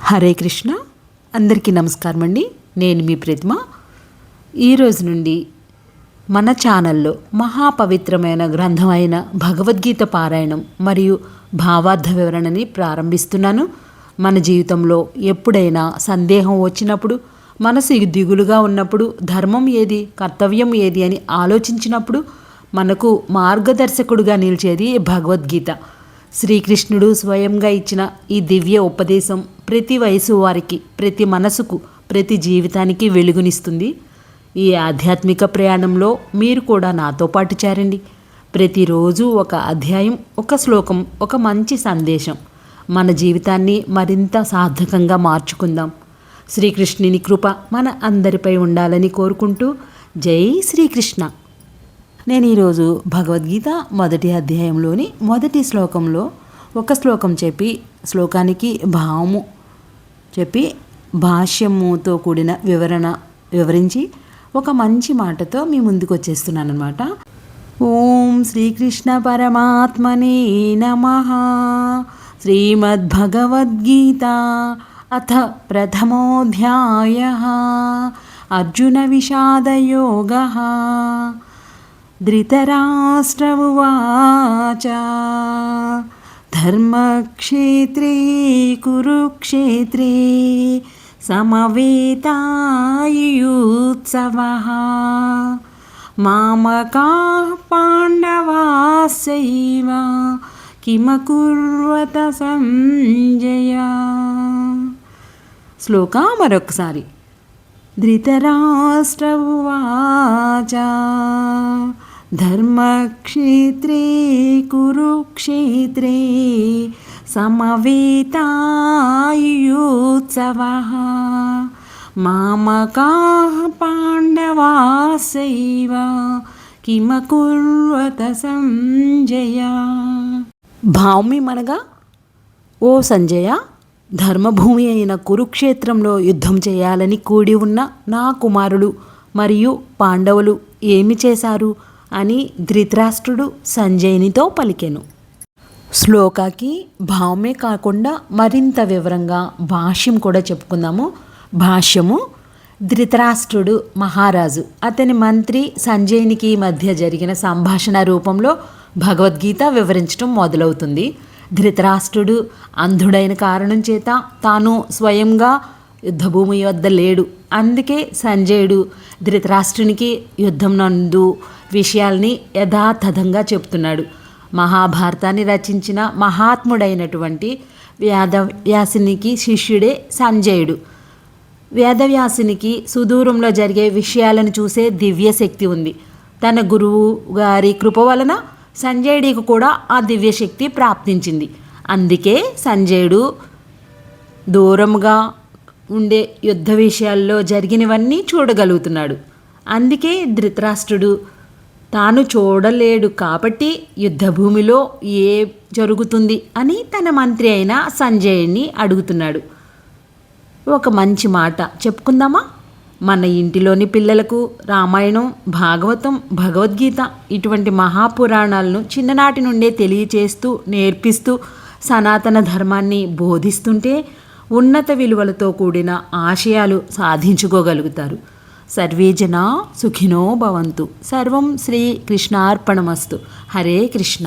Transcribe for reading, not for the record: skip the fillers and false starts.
హరే కృష్ణ. అందరికీ నమస్కారం అండి. నేను మీ ప్రతిమ. ఈరోజు నుండి మన ఛానల్లో మహాపవిత్రమైన గ్రంథమైన భగవద్గీత పారాయణం మరియు భావార్థ వివరణని ప్రారంభిస్తున్నాను. మన జీవితంలో ఎప్పుడైనా సందేహం వచ్చినప్పుడు, మనసు దిగులుగా ఉన్నప్పుడు, ధర్మం ఏది, కర్తవ్యం ఏది అని ఆలోచించినప్పుడు మనకు మార్గదర్శకుడుగా నిలిచేది భగవద్గీత. శ్రీకృష్ణుడు స్వయంగా ఇచ్చిన ఈ దివ్య ఉపదేశం ప్రతి వయసు వారికి, ప్రతి మనసుకు, ప్రతి జీవితానికి వెలుగునిస్తుంది. ఈ ఆధ్యాత్మిక ప్రయాణంలో మీరు కూడా నాతో పాటు చేరండి. ప్రతిరోజు ఒక అధ్యాయం, ఒక శ్లోకం, ఒక మంచి సందేశం. మన జీవితాన్ని మరింత సార్థకంగా మార్చుకుందాం. శ్రీకృష్ణుని కృప మన అందరిపై ఉండాలని కోరుకుంటూ జై శ్రీకృష్ణ. నేను ఈరోజు భగవద్గీత మొదటి అధ్యాయంలోని మొదటి శ్లోకంలో ఒక శ్లోకం చెప్పి, శ్లోకానికి భావము చెప్పి, భాష్యముతో కూడిన వివరించి ఒక మంచి మాటతో మీ ముందుకు వచ్చేస్తున్నాను అనమాట. ఓం శ్రీకృష్ణ పరమాత్మనే నమః. శ్రీమద్భగవద్గీత అథ ప్రథమోऽధ్యాయః. అర్జున విషాదయోగః. ధృతరాష్ట్ర ఉవాచ. ధర్మక్షేత్రే కురుక్షేత్రే సమవేతాయుత్సవః. మామకాః పాండవాశ్చైవ కిమకుర్వత సంజయ. శ్లోక మరొకసారి. ధృతరాష్ట్ర ఉవాచ. ధర్మక్షేత్రే కురుక్షేత్రే సమవేతాయుత్సవః. మామకాః పాండవాశ్చైవ కిమకుర్వత సంజయ. భావమనగా, ఓ సంజయ, ధర్మభూమి అయిన కురుక్షేత్రంలో యుద్ధం చేయాలని కూడి ఉన్న నా కుమారులు మరియు పాండవులు ఏమి చేశారు అని ధృతరాష్ట్రుడు సంజయునితో పలికెను. శ్లోకాకి భావమే కాకుండా మరింత వివరంగా భాష్యం కూడా చెప్పుకుందాము. భాష్యము. ధృతరాష్ట్రుడు మహారాజు, అతని మంత్రి సంజయునికి మధ్య జరిగిన సంభాషణ రూపంలో భగవద్గీత వివరించడం మొదలవుతుంది. ధృతరాష్ట్రుడు అంధుడైన కారణం చేత తాను స్వయంగా యుద్ధభూమి వద్ద లేడు. అందుకే సంజయుడు ధృతరాష్ట్రునికి యుద్ధం నందు విషయాల్ని యథాతథంగా చెప్తున్నాడు. మహాభారతాన్ని రచించిన మహాత్ముడైనటువంటి వేదవ్యాసునికి శిష్యుడే సంజయుడు. వేదవ్యాసునికి సుదూరంలో జరిగే విషయాలను చూసే దివ్యశక్తి ఉంది. తన గురువు గారి కృప వలన సంజయుడికి కూడా ఆ దివ్యశక్తి ప్రాప్తించింది. అందుకే సంజయుడు దూరంగా ఉండే యుద్ధ విషయాల్లో జరిగినవన్నీ చూడగలుగుతున్నాడు. అందుకే ధృతరాష్ట్రుడు తాను చూడలేడు కాబట్టి యుద్ధభూమిలో ఏ జరుగుతుంది అని తన మంత్రి అయిన సంజయుడిని అడుగుతున్నాడు. ఒక మంచి మాట చెప్పుకుందామా? మన ఇంటిలోని పిల్లలకు రామాయణం, భాగవతం, భగవద్గీత ఇటువంటి మహాపురాణాలను చిన్ననాటి నుండే తెలియచేస్తూ, నేర్పిస్తూ సనాతన ధర్మాన్ని బోధిస్తుంటే ఉన్నత విలువలతో కూడిన ఆశయాలు సాధించుకోగలుగుతారు. సర్వే జనా సుఖినో భవంతు. సర్వం శ్రీ కృష్ణార్పణమస్తు. హరే కృష్ణ.